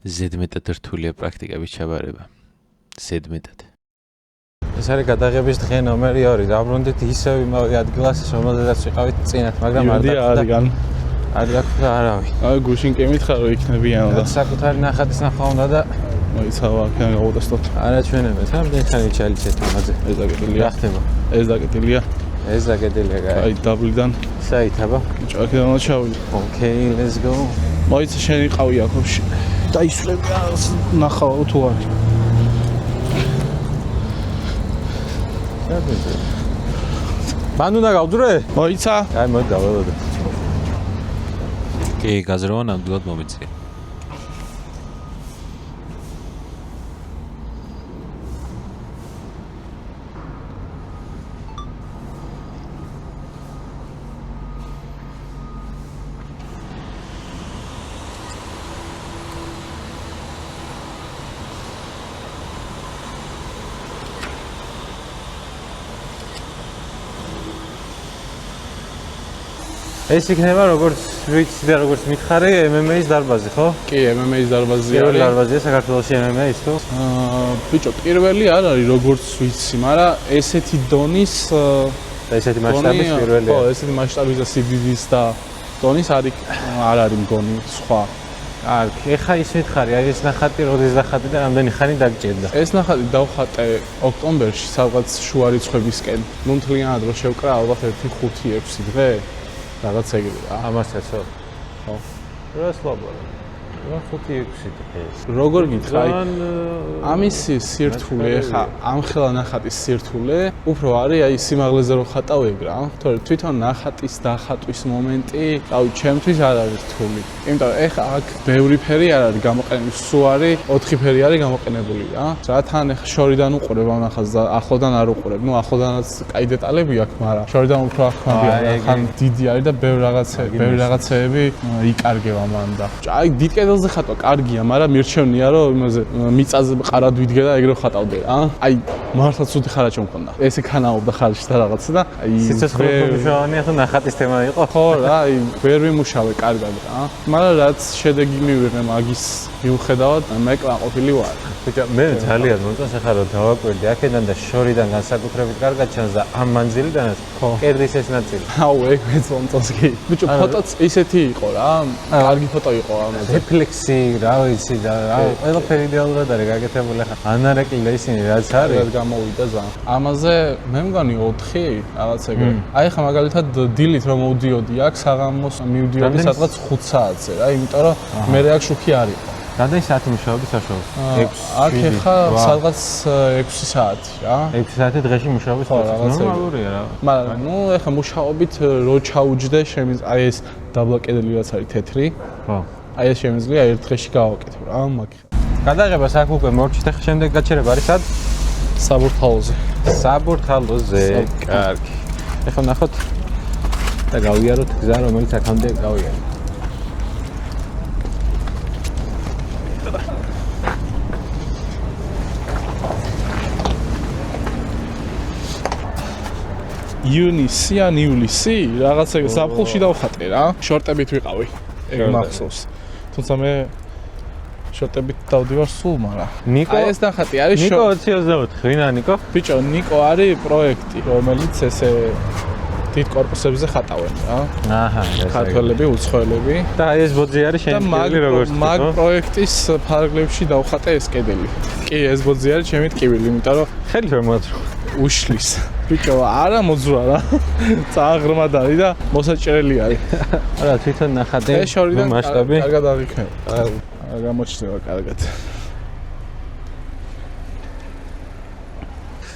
ზედმეტად რთულია პრაქტიკების ჩაბარება. ზედმეტად. ეს არის გადაღების დღე ნომერი 2. დაბრუნდით ისევ იმავე ადგილას, რომელზედაც ვიყავით წინათ, მაგრამ არ დაგან. არ დაგხვდა არავინ. აი გუშინ კი მითხარ რომ იქნებიან და საკუთარი ნახატის ნახვა უნდა და მოიცავა აქედან გავუდესტოთ. არა ჩვენებეთ, ამდენ ხანი ჩალიჩეთ მაგაზე. ეს დაკეტილია. რა ხდება? ეს დაკეტილია. ეს დაგედილია გაი. აი დაბლიდან საითაბა. ბიჭო აქედან უნდა ჩავიდე. Okay, let's go. მოიცა შენი ყავი აქებში. დაისვრები ნახავ თუ არის. მან უნდა გავძრე? მოიცა? აი მოდი დაველოდე. კი, გაზროვა ნამდვილად მომიწია. ეს იქნება როგორც ვიცი და როგორც მითხარი MMA-ის დარბაზი, ხო? კი, MMA-ის დარბაზი პირველი არის. დარბაზია საქართველოში MMA-ის, ხო? ბიჭო, პირველი არ არის როგორც ვიცი, მაგრამ ესეთი დონის და ესეთი მასშტაბის პირველია. ხო, ესეთი მასშტაბის და სიდიდის და დონის არ არის მგონი სხვა. კარგი, ეხა ის მითხარი, აი ეს ნახატი, როდის დახატე და რამდენი ხანი დაგჭირდა? ეს ნახატი დავხატე ოქტომბერში, სადღაც შუა რიცხვებისკენ. ნუ მთლიანად რო შევკრა, ალბათ 1-5-6 დღე. რაღაც ეგრე რა. ამასაც ხო. რა სლაბარა. რა 5-6 დღე. როგორ გითხრა? ამის სირთულე ხა ამ ხელა ნახატის სირთულე უფრო არის აი სიმაღლეზე რო ხატავებ რა. თორე თვითონ ნახატის დახატვის მომენტი, რავი, ჩემთვის არ არის რთული. იმიტომ რომ ეხა აქ ბევრი ფერი არ არის გამოყენებული, სულ არის 4 ფერი არის გამოყენებული რა. რათან ეხა შორიდან უყურებ ამ ნახატს და ახლოდან არ უყურებ. ნუ ახლოდანაც კაი დეტალები აქვს, მაგრამ შორიდან უფრო ახმარია. ხან დიდი არის და ბევრი რაღაცეები იკარგება მან და. აი დიდ კედელზე ხატვა კარგია, მაგრამ მირჩევნია რომ იმაზე მიწაზე ყარად ვიდგე და ეგრე ხატავდე რა. აი მართლა ცუდი ხარაჭო მქონდა. ესე ქანაობდა ხარჯს და რაღაცა და აი სიცოცხლე მნიშვნელოვანია თუ ნახატის თემა იყო. ხო რა, აი ვერ ვიმუშავე კარგად რა. მაგრამ რაც შედეგი მივიღე მაგის მიუხედავად, მე კმაყოფილი ვარ. ბიჭო, მე ძალიან მომწონს ახლა რომ დავაკვირდი აქედან და შორიდან განსაკუთრებით კარგად ჩანს და ამ მანძილიდანაც კედლის ეს ნაწილი. აუ, ეგ მეც მომწონს კი. ბიჭო, ფოტოც ისეთი იყო რა. კარგი ფოტო იყო ამაზე. რეფლექსი, რა ვიცი და რა, ყველაფერი იდეალურად არის გაკეთებული ახლა. ანარეკლი და ისინი რაც არის. რა გამოვიდა ზა. ამაზე მე მგონი 4 რაღაც ეგრე. აი ხა მაგალითად დილით რომ მოვდიოდი აქ საღამოს მივდიოდი სადღაც 5 საათზე რა, იმიტომ რომ მე აქ შუქი არ იყო. რამდენი საათი მუშაობდი საშუალოდ? 6. აქ ხა სადღაც 6 საათი რა. 6 საათი დღეში მუშაობის პროცესი. ნორმალურია რა. მაგრამ ნუ ეხა მუშაობით რო ჩაუჯდე შემიძლია აი ეს დაბლა კედელი რაც არის თეთრი. ხო. აი ეს შემიძლია ერთ დღეში გავაკეთო რა მაგ. გადაღებას აქ უკვე მორჩით, ახლა შემდეგ გაჩერება არის სად? საბურთალოზე. საბურთალოზე. კარგი. ახლა ნახოთ და გავიაროთ გზა, რომელიც აქამდე გავიარეთ. იუნისი ან ივლისი რაღაცა ზაფხულში დავხატე რა. შორტებით ვიყავი. ეგ მახსოვს. თუმცა მე შორტებით დავდივარ სულ, მაგრამ ნიკო ეს ნახატი არის ნიკო 2024. ვინა ნიკო? ბიჭო, ნიკო არის პროექტი, რომელიც ესე დიდ კორპუსებზე ხატავენ რა. აჰა, ქართველები, უცხოელები. და ეს ბოძი არის შენი ტკივილი როგორც თქო. მაგ პროექტის ფარგლებში დავხატე ეს კედელი. კი, ეს ბოძი არის ჩემი ტკივილი, იმიტომ რომ ხელი ვერ მოაწყო. უშლის. ბიჭო, არა მოძრა რა. წაღრმად არის და მოსაჭრელი არის. არა, თვითონ ნახატი მასშტაბი. კარგად აღიქნება. არა, გამოჩნდება კარგად.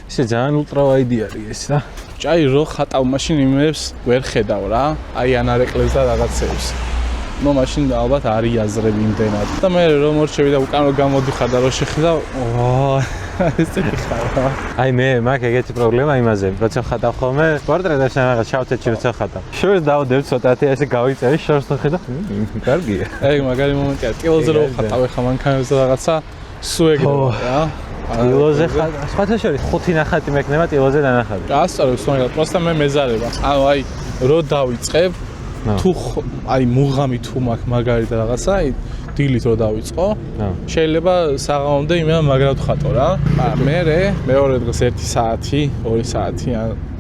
ისე ძალიან ультრავაიდი არის ეს რა. ჭაი რო ხატავ მაშინ იმებს ვერ ხედავ რა. აი ანარეკლებს და რაღაცებს. ნუ მაშინ ალბათ არის აზრები იმდენად. და მე რომ მორჩევი და უკან რო გამოდიხარ და რო შეხედავ, ეს წეთი ხარ. აი მე მაგ ეგეთი პრობლემა იმაზე, როცა ხატავ ხოლმე პორტრეტებს რაღაც შავთეთში როცა ხატავ. შორს დავდებ ცოტათი ესე გავიწევი, შორს თუ ხედავ, კარგია. ეგ მაგარი მომენტია. ტილოზე რო ხატავ ხა მანქანებზე რაღაცა სუ ეგრე რა. ტილოზე სხვათა შორის 5 ნახატი მექნება ტილოზე დანახატი. გასწავლებს მაგრამ პროსტა მე მეზარება. ანუ აი რო დავიწყებ თუ აი მუღამი თუ მაგარი და რაღაცა აი დილით რო დავიწყო შეიძლება საღამომდე იმენა მაგრად ხატო რა. მე მეორე დღეს 1 საათი 2 საათი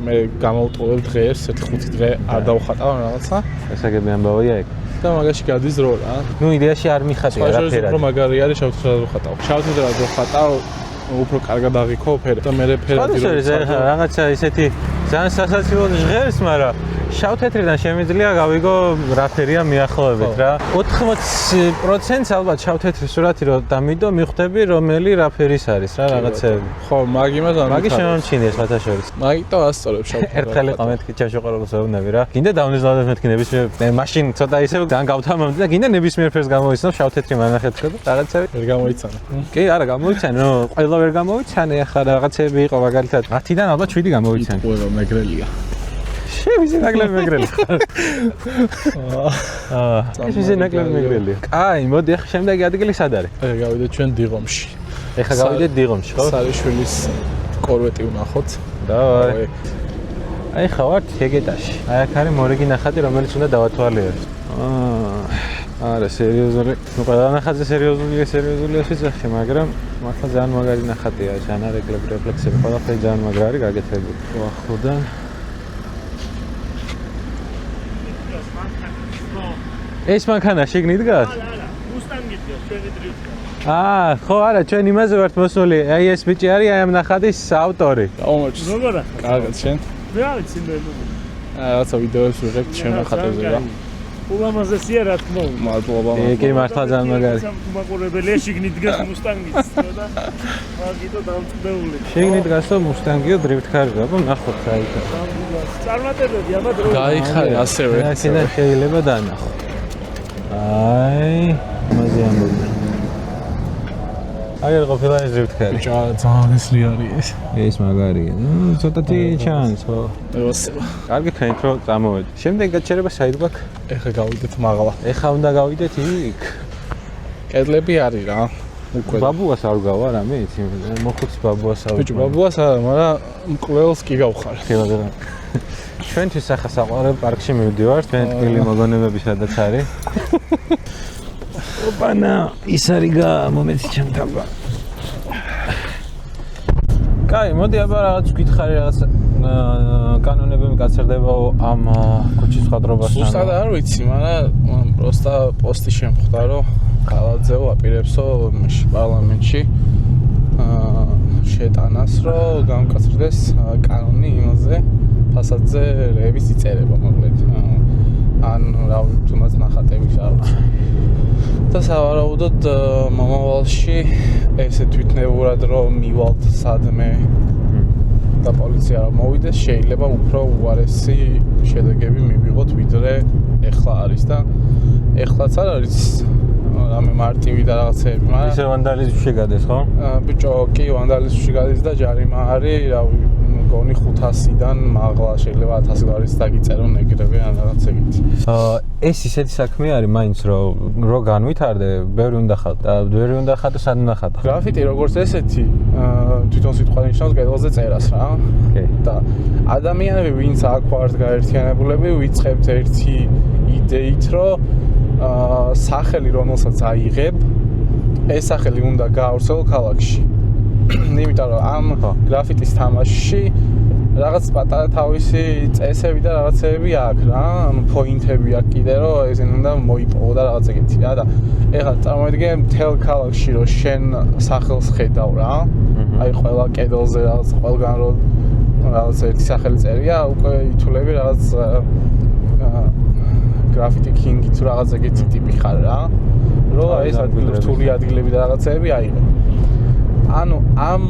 მე გამოვტოვებ დღეს 1-5 დღე არ დავხატავ რაღაცა. ესაგები ამბავია ეგ. და მაგაში გადის დრო რა. ნუ იდეაში არ მიხატია რა ფერად. რომ მაგარი არის შავთრად რო ხატავ. შავთრად რო ხატავ უფრო კარგად აღიქვა ფერი და მე ფერადი რაღაცა ისეთი ძალიან სასაცილო ჟღერს, მაგრამ შავ-თეთრიდან შემიძლია გავიგო რა ფერია მიახლოებით რა. 80% ალბათ შავ-თეთრი სურათი რო დამიდო, მიხვდები რომელი რა ფერის არის რა რაღაცები. ხო, მაგის შემომჩინეს ფათაშორის. მაგიტო ასწორებ შავ-თეთრად. ერთხელ იყო მეთქი ჩემში ყოლოს ვეუბნები რა. გინდა დავნიზლავდეთ მეთქი ნებისმიერ მაშინ ცოტა ისე ძალიან გავთამამდი და გინდა ნებისმიერ ფერს გამოვიცნო შავ-თეთრი მანახეთქო და რაღაცები ვერ გამოიცანა. კი, არა გამოვიცანე, ყველა ვერ გამოვიცანე, ახლა რაღაცები იყო მაგალითად 10-დან ალბათ 7 გამოვიცანე. ყველა მეგრელია. შევიზე ნაკლები მეგრელი ხარ. შევიზე ნაკლები მეგრელი. აი, მოდი ახლა შემდეგი ადგილი სად არის? გავიდეთ ჩვენ დიღომში. ეხლა გავიდეთ დიღომში, ხო? სარიშვილის კორვეტი ვნახოთ. დავაი. აი, ხა ვართ ჰეგეტაში. აი, აქ არის მორიგი ნახატი, რომელიც უნდა დავათვალიეროთ. არა, სერიოზული. ნუ ყველა ნახატზე სერიოზულია შეძახი, მაგრამ მართლა ძალიან მაგარი ნახატია, ჟანრეკლები, რეფლექსები, ყველაფერი ძალიან მაგრა არის გაკეთებული. ახლოდან ეს მანქანა შიგნით დგას? არა, მუსტანგით დგას, ჩვენი დრიფტი. ხო, არა, ჩვენ იმაზე ვართ მოსული. აი ეს ბიჭი არის აი ამ ნახატის ავტორი. გაუმოჩს. როგორ ახლა? კარგად, შენ? მე არ ვიცი მე. რაღაცა ვიდეოებს ვიღებ ჩვენ ნახატებზე რა. ულამაზესია რა თქმა უნდა. მადლობა. კი, მართლა ძალიან მაგარი. მაყურებელია შიგნით დგას მუსტანგით და მაგიტო დამწყდეული. შიგნით დგას და მუსტანგიო დრიფტ-კარია, ნახოთ რა იქ. წარმატებები ამა დრო. გაიხარე ასევე. აქედან შეიძლება დაანახო. აი, მაზე ამბობ. აი, ყოფილა ეს დრიფტ-კარი. ბიჭა, ძალიან ესლი არის ეს. ეს მაგარია. ცოტათი ჩანს, ხო? ევასება. კარგი ხენით რომ წამოვედი. შემდეგ გაჩერება საით გვაქვს? ეხლა გავიდეთ მაღლა. ეხლა უნდა გავიდეთ იქ. კედლები არის რა. უკვე ბაბუას არ გავა რა მე იცი მოხუცი ბაბუას არ ბიჭო ბაბუას არა მაგრამ მკვლელს კი გავხარ ხილაგა ჩვენთვის ახლა საყვარელ პარკში მივდივარ ჩვენ თბილი მოგონებები სადაც არის ოპანა ის არის მომეცი ჩემთაბა კაი მოდი აბა რაღაც ვკითხარი რაღაც კანონები მკაცრდებაო ამ ქუჩის ხადრობასთან ზუსტად არ ვიცი მაგრამ პროსტა პოსტი შემხვდა რომ კალაძეო აპირებსო პარლამენტში შეტანას რომ გამკაცრდეს კანონი იმაზე ფასადზე რეების იწერება მოკლედ ან რა თუნდაც ნახატების არის და სავარაუდოდ მომავალში ესე თვითნებურად რომ მივალთ სადმე და პოლიცია რომ მოვიდეს შეიძლება უფრო უარესი შედეგები მივიღოთ ვიდრე ეხლა არის და ეხლაც არ არის რამე მარტივი და რაღაცები მაგრამ ისე ვანდალიზმში გადეს ხო? ბიჭო კი ვანდალიზმში გადის და ჯარიმა არის რავი გონი 500-დან მაღლა შეიძლება 1000 გარის დაგიწერონ ეგრევე ან რაღაც ეგეთი ეს ისეთი საქმე არის მაინც რომ განვითარდე ბევრი უნდა ხატ და ბევრი უნდა ხატო სად უნდა ხატო გრაფიტი როგორც ესეთი თვითონ სიტყვა ნიშნავს კედელზე წერას რა კი და ადამიანები ვინც აქ ვართ გაერთიანებულები ვიწყებთ ერთი იდეით რომ სახელი რომელსაც აიღებ ეს სახელი უნდა გაავრცელო ქალაქში იმიტომ რომ ამ გრაფიტის თამაშში რაღაც პატარა თავისი წესები და რაღაცები აქვს რა ანუ პოინტები აქვს კიდე რომ ესენ უნდა მოიპოვო და რაღაც ეგეთი რა და ეხლა წარმოვიდგინე მთელ ქალაქში რომ შენ სახელს ხედავ რა აი ყველა კედელზე რაღაც ყველგან რომ რაღაც ერთი სახელი წერია უკვე ითვლები რაღაც გრაფიტი კინგი თუ რაღაც ეგეთი ტიპი ხარ რა რომ ეს რთული ადგილები და რაღაცები აიღო ანუ ამ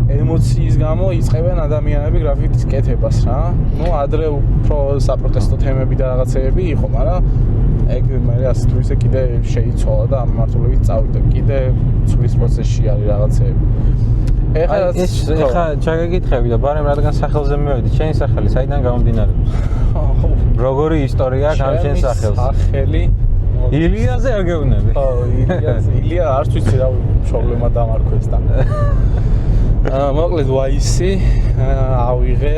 ემოციის გამო იწყებენ ადამიანები გრაფიტის კეთებას რა ნუ ადრე უფრო საპროტესტო თემები და რაღაცები იყო მაგრამ ეგ მე ასე თუ ისე კიდე შეიცვალა და ამ მართლობით წავიდა კიდე ცვლის პროცესში არის რაღაცები ეხლა ჩაგეკითხები და ბარემ რადგან სახელზე მივედი ჩემი სახელი საიდან გამომდინარეობს როგორი ისტორია აქვს ამ ჩემს სახელს სახელი ილიაზე არ გეუბნები ხო ილია არც ვიცი რა პრობლემა დამარქვეს და მოკლედ ვაისი ავიღე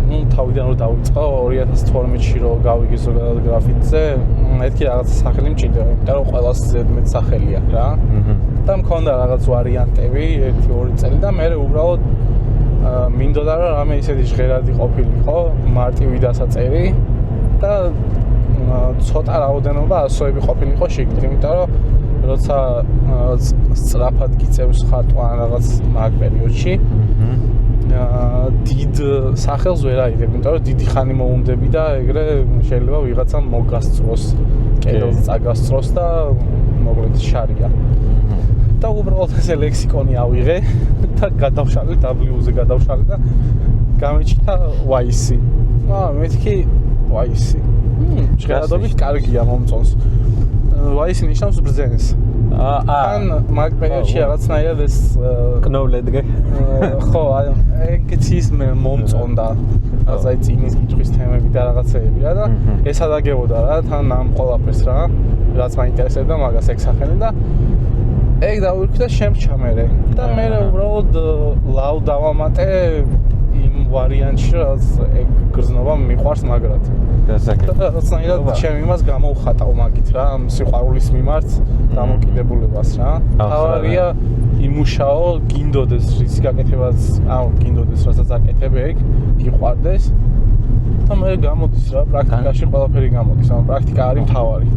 ნუ თავიდან რომ დავიწყო 2012-ში რომ გავიგე ზოგადად გრაფიტზე მეთქი რაღაც სახელი მჭირდება იმიტომ რომ ყველას ზედმეტ სახელი აქვს რა და მქონდა რაღაც ვარიანტები 1-2 წელი და მე უბრალოდ მინდოდა რომ რამე ისეთი ჟღერადი ყოფილიყო მარტივი დასაწერი და ცოტა რაოდენობა ასოები ყოფილიყო შიგნით იმიტომ რომ როცა სწრაფად გიწევს ხატვა რაღაც მაგ პერიოდში დიდ სახელს ვერ აიღებ, იმიტომ რომ დიდი ხანი მოუნდები და ეგრე შეიძლება ვიღაცამ მოგასწროს, კედელზე წაგასწროს და მოკლედ შარია. და უბრალოდ ესე ლექსიკონი ავიღე და გადავშალე W-ზე გადავშალე და გამეჩნდა Y-ი. მეთქი Y-ი. ჟღერადობით კარგია მომწონს. Y-ი ნიშნავს ბრძენს. ან მაგ პერიოდში რაღაცნაირად ეს კნოვლედგე. ხო, ეგეც ის მე მომწონდა. აი წინის კითხვის თემები და რაღაცეები რა და ეს ადაგებოდა რა თან ამ ყველაფერს რა. რაც მაინტერესებდა მაგას ეგსახელე და ეგ დავირქვი და შემჩამერე და მე უბრალოდ ლავ დავამატე იმ ვარიანტში რაც ეგ გრძნობა მიყვარს მაგრად. რაცნაირად ჩემ იმას გამოვხატავ მაგით რა ამ სიყვარულის მიმართ დამოკიდებულებას რა. თავარია იმუშაო, გინდოდეს რის გაკეთებაც, გინდოდეს რასაც აკეთებ ეგ, გიყვარდეს და მე გამოდის რა პრაქტიკაში ყველაფერი გამოდის. ამ პრაქტიკა არის მთავარი.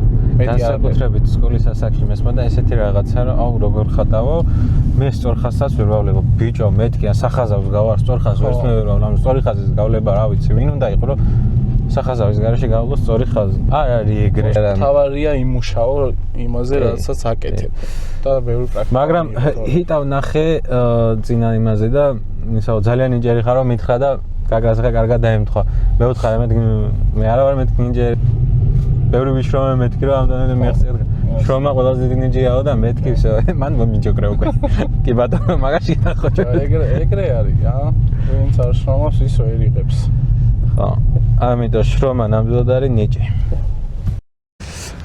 განსაკუთრებით სკოლის ასაკში მესმა და ესეთი რაღაცა რომ როგორ ხატავო მე სწორ ხაზსაც ვერ ვავლებ ბიჭო მეთქი ან სახაზავს გავარ სწორ ხაზს ვერც მე ვერ ვავლებ სწორი ხაზის გავლება რა ვიცი ვინ უნდა იყო რომ სახაზავის garaში გავავლო სწორი ხაზი არ არის ეგრე თავარია იმუშაო იმაზე რაცაც აკეთებ და ბევრი პრაქტიკა მაგრამ ჰიტავ ნახე წინა იმაზე და ისაო ძალიან ნიჭიერი ხარო მითხრა და გაგაზღა კარგად დაემთხვა მე ვთხარ მე არა ვარ მეთქი ნიჭიერი ბევრი ვიშრომე მეთქი რომ ამდენად მიაღწია შრომა ყველაზე დიდი ნიჭიაო და მეთქი მან მომიჯოკრე უკვე კი ბატონო მაგაში დახოჭო ეგრე არის რა ვინც არ შრომობს ის ვერ იღებს ხო ამიტომ შრომა ნამდვილად არის ნიჭი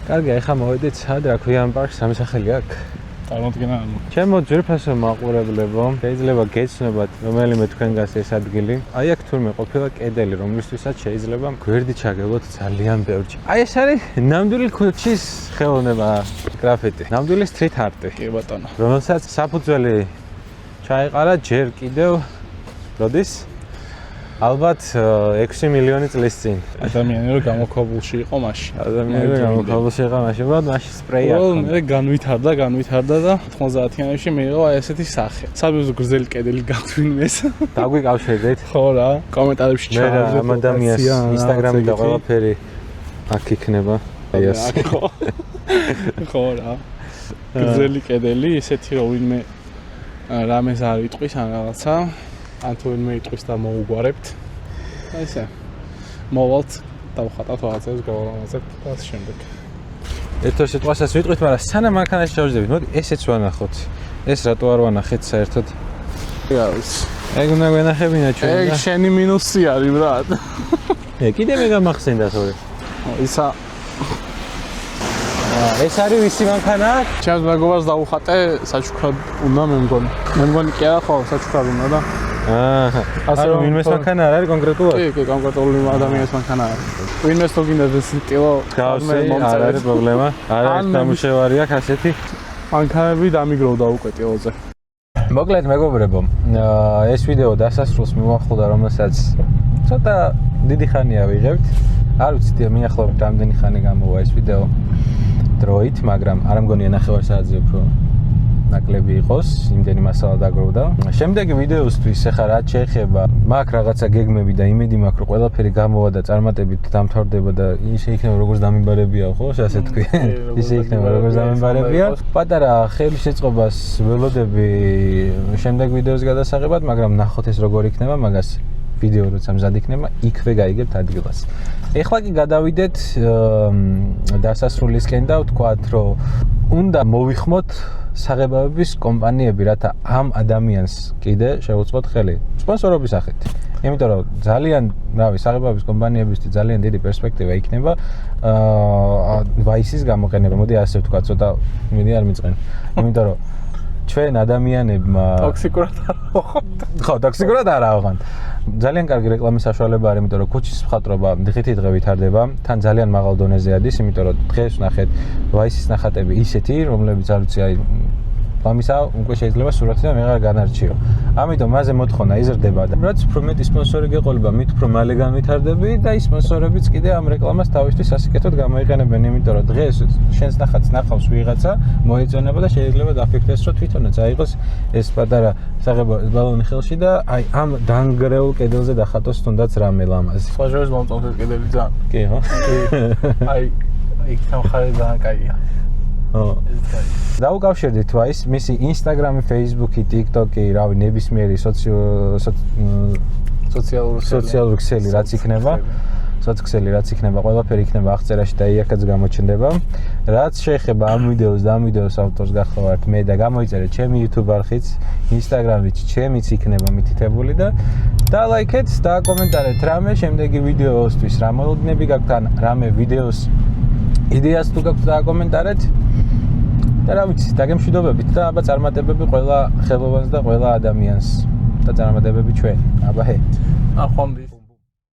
კარგი ახლა მოვედით სად რა ქვია ამ პარკს სამი სახელი აქვს წარმოდგენა ჩემო ძვირფასო მაყურებლებო შეიძლება გეცნობათ რომელიმე თქვენგანს ეს ადგილი აი აქ თურმე ყოფილა კედელი რომლისთვისაც შეიძლება გვერდი ჩაგებლოთ ძალიან ბევრი აი ეს არის ნამდვილი ქუჩის ხელოვნება გრაფიტი ნამდვილი სტრით არტი კი ბატონო რომელსაც საფუძველი ჩაეყარა ჯერ კიდევ როდის ალბათ 6 მილიონი წლის წინ ადამიანი რომ გამოქვაბულში იყო მაშინ ადამიანი რომ გამოქვაბულში იყო მაშინ უბრალოდ მაშინ სპრეი აქვს მე განვითარდა და 90-იანებში მიიღო აი ესეთი სახე საბუზო გრძელი კედელი გაგვინმეს დაგვიკავშირდით ხო რა კომენტარებში ჩაავდეთ ამ ადამიანს ინსტაგრამი და ყველაფერი აქ იქნება აი ეს ხო რა გრძელი კედელი ესეთი რომ ვინმე რამეს არ იტყვის ან რაღაცა ან თუ ვინმე იტყვის და მოუგვარებთ და ესე მოვალთ დავხატავთ რაღაცებს გავამაზებთ და ამ შემდეგ ერთო სიტყვასაც ვიტყვით მაგრამ სანამ მანქანაში ჩავჯდებით მოდი ესეც ვანახოთ ეს რატო არ ვანახეთ საერთოდ რა ვიცი ეგ უნდა ვენახებინა ჩვენ და ეგ შენი მინუსი არის ბრატ კიდე მე გამახსენდა თორე ისა ეს არის ვისი მანქანა? ჩემს მეგობარს დავუხატე საჩუქრად უნდა მე მგონი კი არა ხო საჩუქრად უნდა და ასე რომ ვინმეს მანქანა არ არის კონკრეტულად? კი კონკრეტული ადამიანის მანქანა არის ვინმეს თუ გინდა ეს სტილო არ არის პრობლემა არ არის დამუშევარი აქვს ასეთი მანქანები დამიგროვდა უკვე ტილოზე მოკლედ მეგობრებო ეს ვიდეო დასასრულს მივახვილდა რომელსაც ცოტა დიდი ხანია ვიღებთ არ ვიცით მინახულობთ რამდენი ხანი გამოვა ეს ვიდეო დროით, მაგრამ არ მგონია 9 საათზე უფრო ნაკლები იყოს, იმდენი მასალა დაგროვდა. შემდეგი ვიდეოსთვის ახლა რაც შეეხება, მაქვს რაღაცა გეგმები და იმედი მაქვს, რომ ყველაფერი გამოვა და წარმატებით დამთავრდება და ისე იქნება როგორც დამიმბარებია, ხო, ასე თქვი. ისე იქნება როგორც დამიმბარებია. პატარა ხელშეწყობას ველოდები შემდეგ ვიდეოს გადასაღებად, მაგრამ ნახოთ ეს როგორ იქნება, მაგას ვიდეო როცა მზად იქნება, იქვე გაიგებთ ადგილას. ეხლა კი გადავიდეთ დასასრულისკენ და ვთქვათ, რომ უნდა მოვიხმოთ საღებავების კომპანიები, რათა ამ ადამიანს კიდე შევუწყოთ ხელი სპონსორობის სახით. იმიტომ რომ ძალიან, რავი, საღებავების კომპანიებისთვის ძალიან დიდი პერსპექტივა იქნება ვაისის გამოყენება. მოდი ასე ვთქვათ, ცოტა მიდი არ მიწყენ. იმიტომ რომ ჩვენ ადამიანებმა ტოქსიკურად არ ავხანთ. ხო, ტოქსიკურად არ ავხანთ. ძალიან კარგი რეკლამის საშუალება არის, იმიტომ რომ ქუჩის მხატვრობა დღითი დღე ვითარდება, თან ძალიან მაღალ დონეზე ადის, იმიტომ რომ დღეს ვნახეთ ვაისის ნახატები ისეთი, რომლებიც არ ვიცი, აი ამისა უკვე შეიძლება სურათიდან ვეღარ განარჩიო. ამიტომ მასზე მოთხოვნა იზრდება და რაც უფრო მეტი სპონსორი გეყოლება, მით უფრო მალე განვითარდები და ის სპონსორებიც კიდე ამ რეკლამას თავისთვის სასიკეთოდ გამოიყენებენ, იმიტომ რომ დღეს შენს ნახატს ნახავს ვიღაცა, მოეწონება და შეიძლება დაფიქრდეს, რომ თვითონაც აიღოს ეს პატარა საღებავ ბალონი ხელში და აი ამ დანგრეულ კედელზე დახატოს თუნდაც რამე ლამაზი. სხვა ჟეს მომწონს ეს კედელი ძალიან. კი, ხო? აი იქ თამხარე ძალიან კაია. დაუკავშირდით თვაის მისი Instagram-ი, Facebook-ი, TikTok-ი, რავი, ნებისმიერი სოციალური ქსელი რაც იქნება, სოციალური რაც იქნება, ყველაფერი იქნება აღწერაში და იაკაც გამოჩნდება. რაც შეეხება ამ ვიდეოს და ამ ვიდეოს ავტორს გახლავართ მე და გამოიწერეთ ჩემი YouTube არხიც, Instagram-ით ჩემიც იქნება მითითებული და დალაიქეთ და კომენტარეთ რამე შემდეგი ვიდეოსთვის, რა მოლოდინები გაქვთ ან რამე ვიდეოს იდეას თუ გაქვთ დააკომენტარეთ. და რა ვიცი, დაგემშვიდობებით და აბა წარმატებები ყველა ხელოვანს და ყველა ადამიანს და წარმატებები ჩვენ. აბა ჰე. ახვამდის